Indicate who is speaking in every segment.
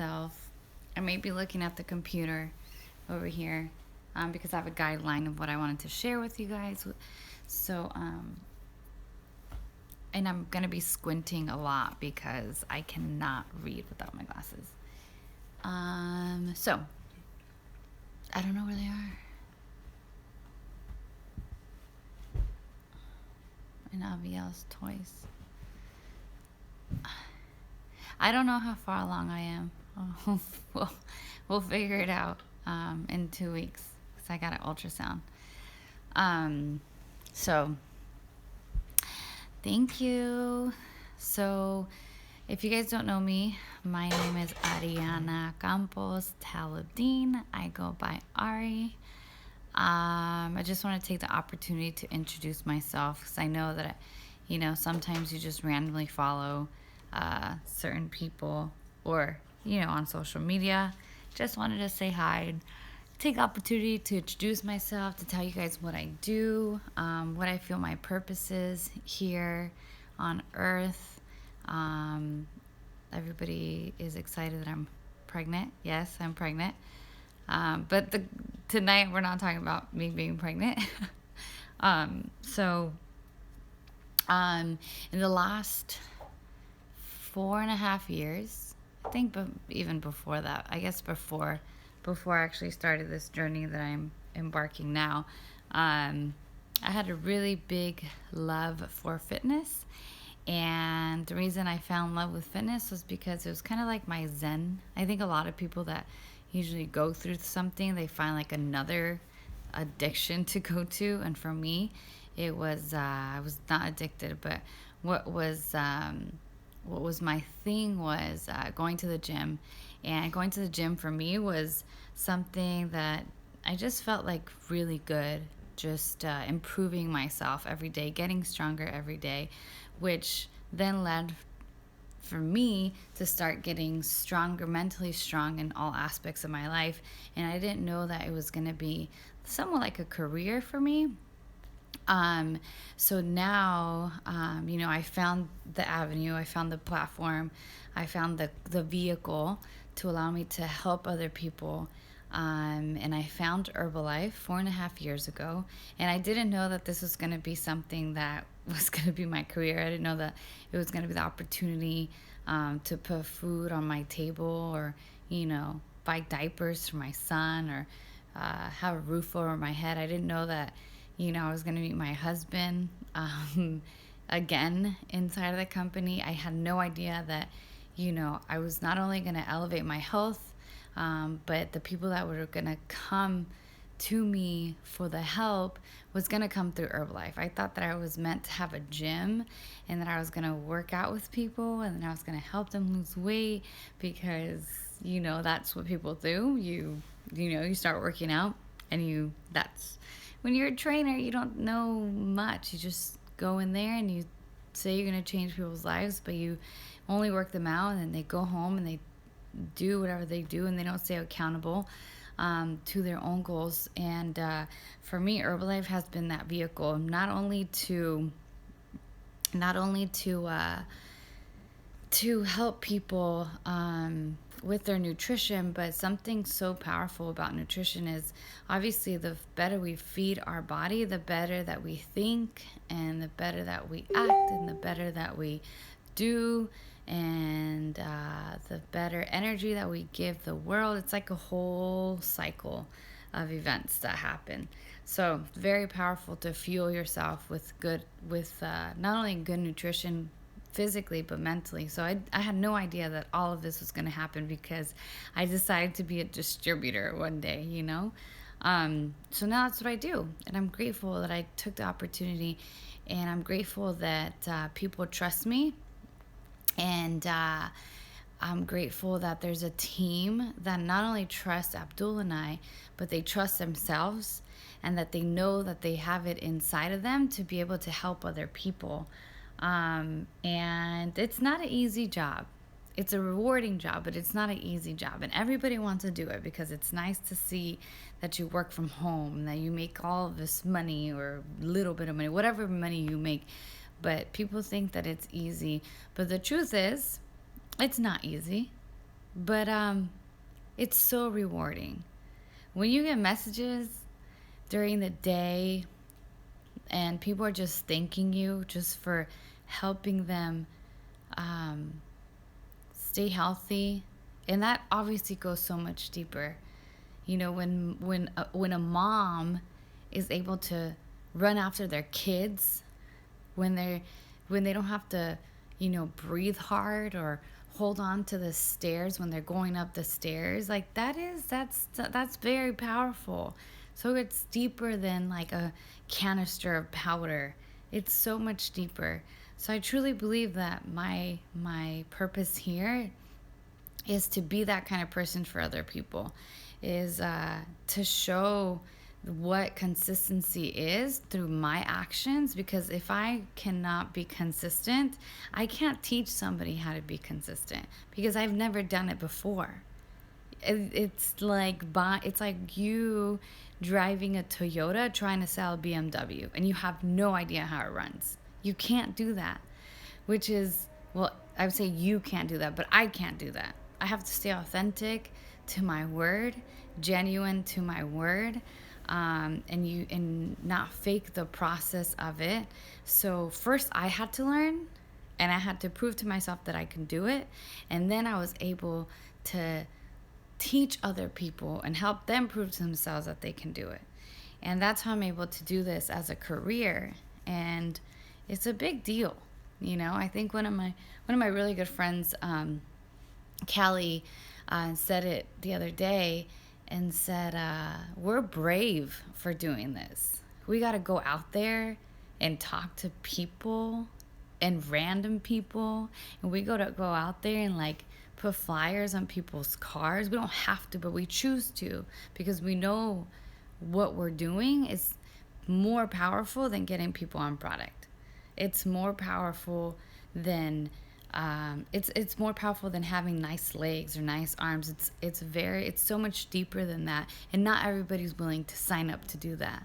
Speaker 1: myself. I may be looking at the computer over here because I have a guideline of what I wanted to share with you guys. So, and I'm going to be squinting a lot because I cannot read without my glasses. So, I don't know where they are. In Aviel's toys. I don't know how far along I am. we'll, we'll figure it out in 2 weeks because I got an ultrasound. So, thank you. So, if you guys don't know me, my name is Ariana Campos Talabdeen. I go by Ari. I just want to take the opportunity to introduce myself because I know that, sometimes you just randomly follow certain people or, on social media. Just wanted to say hi and take the opportunity to introduce myself, to tell you guys what I do, what I feel my purpose is here on Earth. Everybody is excited that I'm pregnant. Yes, I'm pregnant. But tonight we're not talking about me being pregnant. So, in the last 4.5 years, I think, but even before that, I guess before I actually started this journey that I'm embarking now, I had a really big love for fitness. And the reason I found love with fitness was because it was kind of like my zen. I think a lot of people that usually go through something, they find like another addiction to go to. And for me, it was I was not addicted, but what was my thing was going to the gym. And going to the gym for me was something that I just felt like really good, just improving myself every day, getting stronger every day, which then led for me to start getting stronger, mentally strong in all aspects of my life. And I didn't know that it was going to be somewhat like a career for me. So now, I found the avenue, I found the platform, I found the vehicle to allow me to help other people. And I found Herbalife 4.5 years ago. And I didn't know that this was going to be something that was going to be my career. I didn't know that it was going to be the opportunity to put food on my table or, buy diapers for my son or have a roof over my head. I didn't know that, I was going to meet my husband again inside of the company. I had no idea that, I was not only going to elevate my health, but the people that were going to come to me for the help was going to come through Herbalife. I thought that I was meant to have a gym and that I was going to work out with people and then I was going to help them lose weight because, that's what people do. You start working out and that's when you're a trainer, you don't know much. You just go in there and you say you're going to change people's lives, but you only work them out and then they go home and they do whatever they do and they don't stay accountable to their own goals. And for me, Herbalife has been that vehicle, not only to help people with their nutrition, but something so powerful about nutrition is obviously the better we feed our body, the better that we think and the better that we act and the better that we do and the better energy that we give the world. It's like a whole cycle of events that happen. So very powerful to fuel yourself with not only good nutrition physically but mentally. So I had no idea that all of this was going to happen because I decided to be a distributor one day, so now that's what I do, and I'm grateful that I took the opportunity, and I'm grateful that people trust me, and I'm grateful that there's a team that not only trusts Abdul and I, but they trust themselves and that they know that they have it inside of them to be able to help other people. And it's not an easy job. It's a rewarding job, but it's not an easy job. And everybody wants to do it because it's nice to see that you work from home, that you make all of this money or little bit of money, whatever money you make. But people think that it's easy. But the truth is, it's not easy. But it's so rewarding when you get messages during the day and people are just thanking you just for helping them um, stay healthy. And that obviously goes so much deeper. You know, when a mom is able to run after their kids, when they don't have to, breathe hard or hold on to the stairs when they're going up the stairs, like that's very powerful. So it's deeper than like a canister of powder. It's so much deeper. So I truly believe that my purpose here is to be that kind of person for other people, is to show what consistency is through my actions. Because if I cannot be consistent, I can't teach somebody how to be consistent because I've never done it before. It's like you driving a Toyota trying to sell a BMW and you have no idea how it runs. You can't do that, which is, well, I would say you can't do that, but I can't do that. I have to stay authentic to my word, genuine to my word, and not fake the process of it. So first I had to learn, and I had to prove to myself that I can do it, and then I was able to teach other people and help them prove to themselves that they can do it. And that's how I'm able to do this as a career. And it's a big deal. I think one of my really good friends, Callie, said it the other day and said, we're brave for doing this. We got to go out there and talk to people and random people. And we go out there and like put flyers on people's cars. We don't have to, but we choose to because we know what we're doing is more powerful than getting people on product. It's more powerful than it's more powerful than having nice legs or nice arms. It's so much deeper than that, and not everybody's willing to sign up to do that.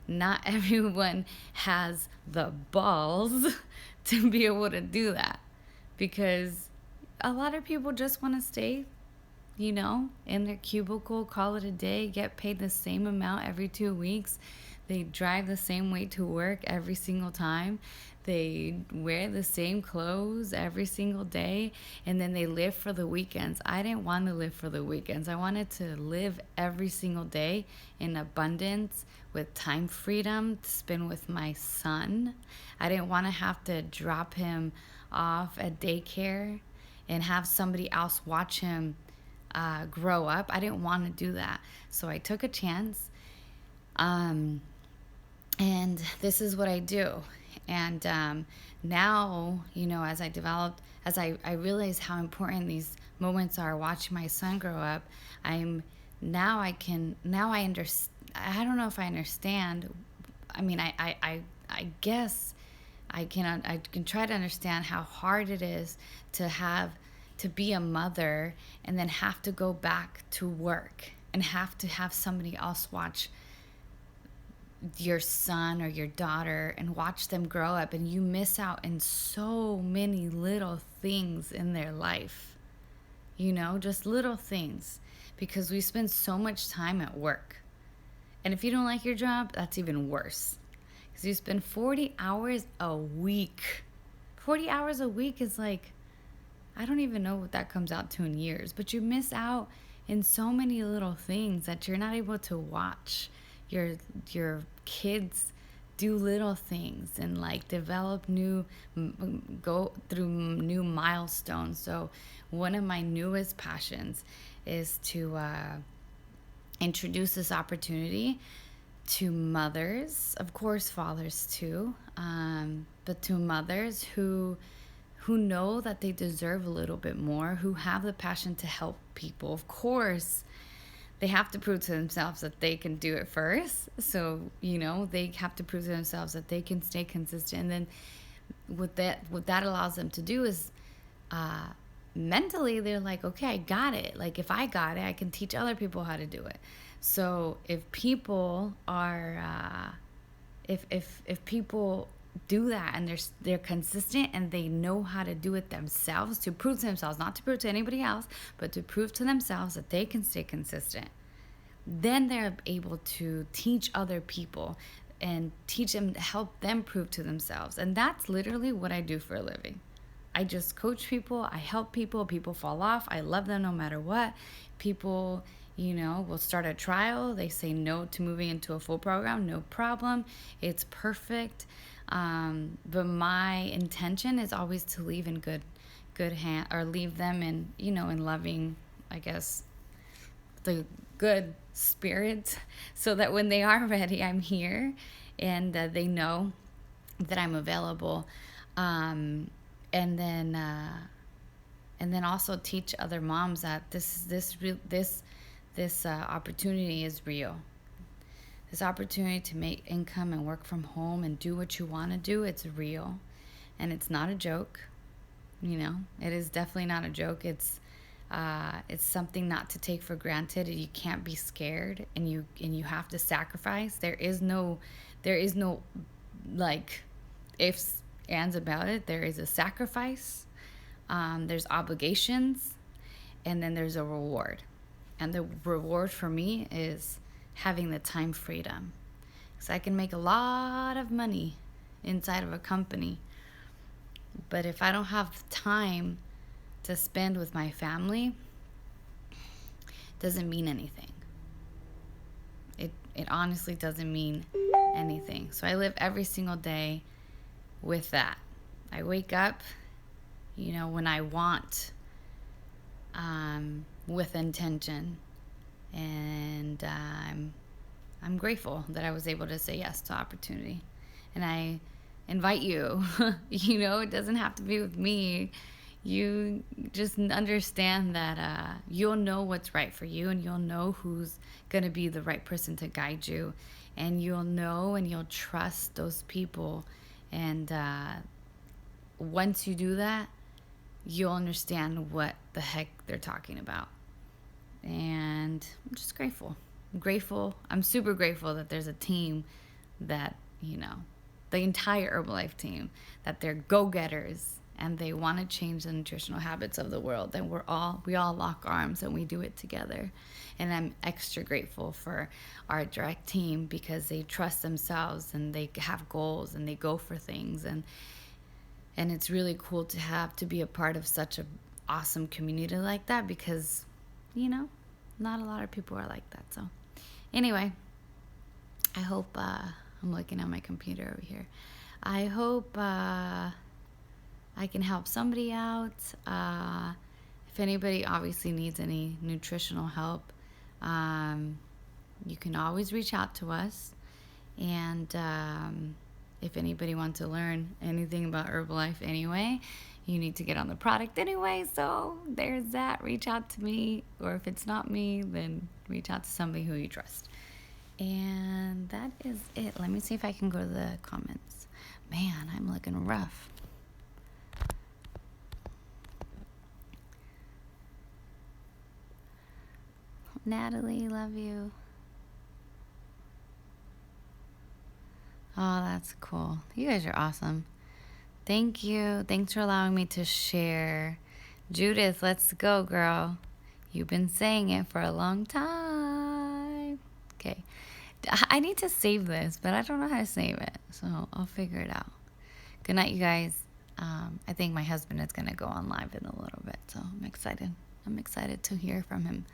Speaker 1: Not everyone has the balls to be able to do that, because a lot of people just want to stay, in their cubicle, call it a day, get paid the same amount every 2 weeks. They drive the same way to work every single time. They wear the same clothes every single day, and then they live for the weekends. I didn't want to live for the weekends. I wanted to live every single day in abundance with time freedom to spend with my son. I didn't want to have to drop him off at daycare and have somebody else watch him grow up. I didn't want to do that. So I took a chance. And this is what I do. And now, as I realize how important these moments are watching my son grow up, I understand. I don't know if I understand. I mean, I guess I can try to understand how hard it is to be a mother and then have to go back to work and have to have somebody else watch your son or your daughter and watch them grow up, and you miss out in so many little things in their life, just little things, because we spend so much time at work. And if you don't like your job, that's even worse, because you spend 40 hours a week. 40 hours a week is like, I don't even know what that comes out to in years, but you miss out in so many little things that you're not able to watch your kids do little things and like go through new milestones. So one of my newest passions is to introduce this opportunity to mothers, of course fathers too, but to mothers who know that they deserve a little bit more, who have the passion to help people. Of course, they have to prove to themselves that they can do it first. So, they have to prove to themselves that they can stay consistent. And then what that allows them to do is mentally, they're like, okay, I got it. Like, if I got it, I can teach other people how to do it. So if people are, if people do that, and they're consistent, and they know how to do it themselves, to prove to themselves, not to prove to anybody else, but to prove to themselves that they can stay consistent, then they're able to teach other people and teach them, help them prove to themselves. And that's literally what I do for a living. I just coach people, I help people, people fall off, I love them no matter what. People, will start a trial, they say no to moving into a full program, no problem, it's perfect. But my intention is always to leave in good hand, or leave them in, in loving, I guess, the good spirit, so that when they are ready, I'm here, and they know that I'm available. Um, and then also teach other moms that this opportunity is real. This opportunity to make income and work from home and do what you want to do, it's real, and it's not a joke. It is definitely not a joke. It's something not to take for granted. You can't be scared, and you have to sacrifice. There is no like ifs, ands about it. There is a sacrifice. There's obligations, and then there's a reward. And the reward for me is having the time freedom, because I can make a lot of money inside of a company, but if I don't have time to spend with my family, it doesn't mean anything. It honestly doesn't mean anything. So I live every single day with that. I wake up, when I want, with intention, and I'm grateful that I was able to say yes to opportunity. And I invite you, it doesn't have to be with me. You just understand that you'll know what's right for you, and you'll know who's going to be the right person to guide you. And you'll know and you'll trust those people. And once you do that, you'll understand what the heck they're talking about. And I'm just grateful. I'm super grateful that there's a team that, the entire Herbalife team, that they're go-getters, and they want to change the nutritional habits of the world. And we all lock arms, and we do it together. And I'm extra grateful for our direct team, because they trust themselves, and they have goals, and they go for things. And it's really cool to be a part of such an awesome community like that, because, not a lot of people are like that. So anyway, I hope, I'm looking at my computer over here. I hope I can help somebody out. If anybody obviously needs any nutritional help, you can always reach out to us. And if anybody wants to learn anything about Herbalife anyway, you need to get on the product anyway. So there's that. Reach out to me. Or if it's not me, then reach out to somebody who you trust. And that is it. Let me see if I can go to the comments. Man, I'm looking rough. Natalie, love you. Oh, that's cool. You guys are awesome. Thank you. Thanks for allowing me to share. Judith, let's go, girl. You've been saying it for a long time. Okay. I need to save this, but I don't know how to save it. So I'll figure it out. Good night, you guys. I think my husband is going to go on live in a little bit, so I'm excited. I'm excited to hear from him.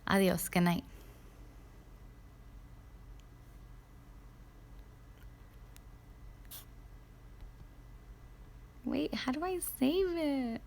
Speaker 1: Adios. Good night. Wait, how do I save it?